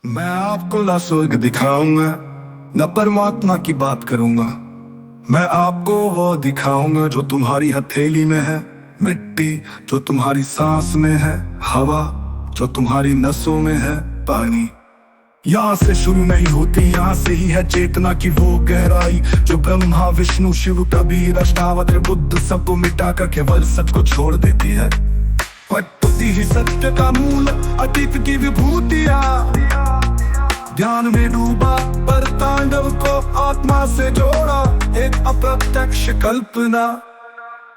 मैं आपको ना स्वर्ग दिखाऊंगा, न परमात्मा की बात करूंगा। मैं आपको वो दिखाऊंगा जो तुम्हारी हथेली में है, मिट्टी जो तुम्हारी सांस में है, हवा जो तुम्हारी नसों में है, पानी यहाँ से शुरू नहीं होती, यहाँ से ही है चेतना की वो गहराई जो ब्रह्मा विष्णु शिव कबीर अष्टावक्र बुद्ध सबको मिटा कर केवल सच को छोड़ देती है। पद्धति ही सत्य का मूल, अतीत की विभूतियां ध्यान में डूबा पर तांडव को आत्मा से जोड़ा, एक अप्रत्यक्ष कल्पना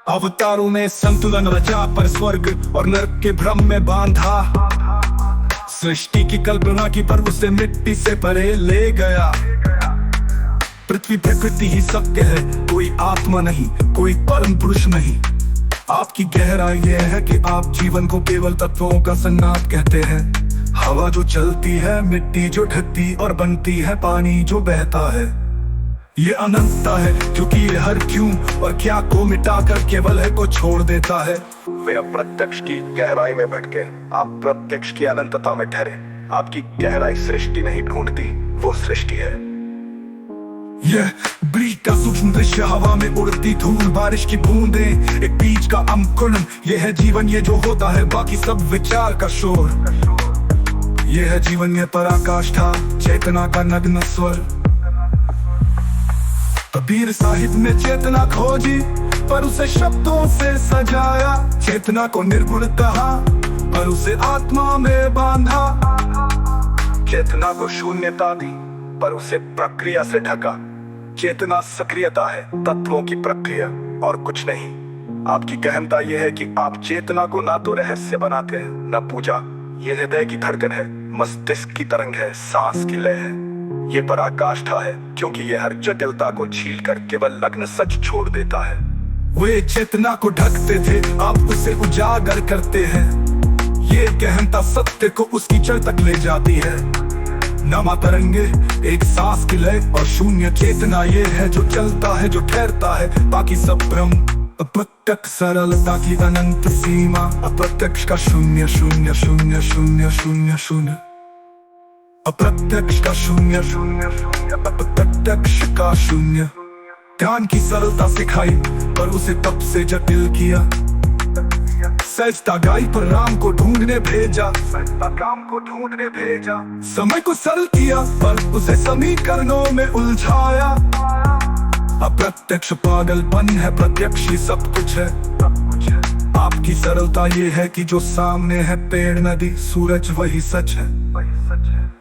अवतारों ने संतुलन रचा पर स्वर्ग और नरक के भ्रम में बांधा। सृष्टि की कल्पना की पर उसे मिट्टी से परे ले गया। पृथ्वी प्रकृति ही सत्य है, कोई आत्मा नहीं, कोई परम पुरुष नहीं। आपकी गहराई यह है कि आप जीवन को केवल तत्वों का संनाद कहते हैं। हवा जो चलती है, मिट्टी जो ढकती और बनती है, पानी जो बहता है। ये अनंतता है क्योंकि ये हर क्यों और क्या को मिटाकर केवल है को छोड़ देता है। वे अप्रत्यक्ष की गहराई में बैठ के आप प्रत्यक्ष की अनंतता में ठहरे। आपकी गहराई सृष्टि नहीं ढूंढती, वो सृष्टि है। यह ब्रीज का सूक्ष्म दृश्य, हवा में उड़ती धूल, बारिश की बूंदें, एक बीज का अंकुरण। यह है जीवन, ये जो होता है, बाकी सब विचार का शोर। यह है जीवन, ये पराकाष्ठा, चेतना का नग्न स्वर। कबीर साहिब ने चेतना खोजी पर उसे शब्दों से सजाया। चेतना को निर्गुण कहा पर उसे आत्मा में बांधा। चेतना को शून्यता दी पर उसे प्रक्रिया से ढका। चेतना सक्रियता है, तत्वों की प्रक्रिया और कुछ नहीं। आपकी गहनता यह है कि आप चेतना को ना तो रहस्य बनाते हैं, न पूजा। ये हृदय की धड़कन है, मस्तिष्क की तरंग है, सांस की लय है। ये पराकाष्ठा है क्योंकि ये हर जटिलता को छील कर केवल नग्न सच छोड़ देता है। वे चेतना को ढकते थे, आप उसे उजागर करते हैं। ये गहनता सत्य को उसकी जड़ तक ले जाती है। नमा तरंगे, एक सांस की लय और शून्य। चेतना ये है जो चलता है, जो ठहरता है, बाकी सब भ्रम। अप्रत्यक्ष सरलता की अनंत सीमा, अप्रत्यक्ष का शून्य शून्य शून्य शून्य शून्य शून्य। अप्रत्यक्ष का शून्य शून्य शून्य, अप्रत्यक्ष का शून्य। ध्यान की सरलता सिखाई पर उसे तब से जटिल किया। सहजता गाई पर राम को ढूंढने भेजा, सहजता राम को ढूंढने भेजा। समय को सरल किया पर उसे समीकरणों में उलझाया। अप्रत्यक्ष पागलपन है, प्रत्यक्ष ही सब कुछ है। आपकी सरलता ये है कि जो सामने है, पेड़, नदी, सूरज, वही सच है।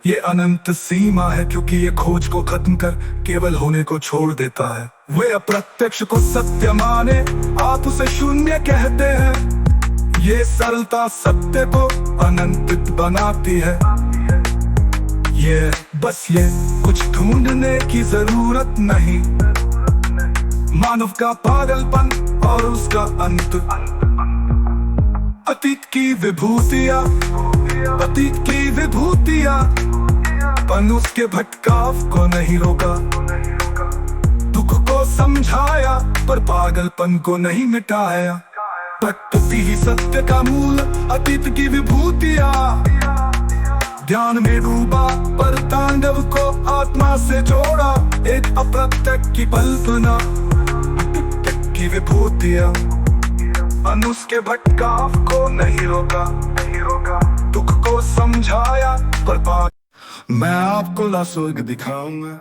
ये अनंत सीमा है क्योंकि ये खोज को खत्म कर केवल होने को छोड़ देता है। वे अप्रत्यक्ष को सत्य माने, आप उसे शून्य कहते हैं। ये सरलता सत्य को अनंत बनाती है। ये बस ये कुछ ढूंढने की जरूरत नहीं। मानव का पागलपन और उसका अंत। अतीत की विभूतियां, अतीत की विभूतियां, पन उसके भटकाव को नहीं रोका। दुख को समझाया पर पागलपन को नहीं मिटाया। प्रकृति ही सत्य का मूल, अतीत की विभूतियां ध्यान में डूबा पर तांडव को आत्मा से जोड़ा। एक अप्रत्यक्ष की कल्पना, अतीत की विभूतियां, पन उसके भटकाव को नहीं रोका, नहीं रोका। दुख को समझाया पर मैं आपको ना स्वर्ग दिखाऊंगा।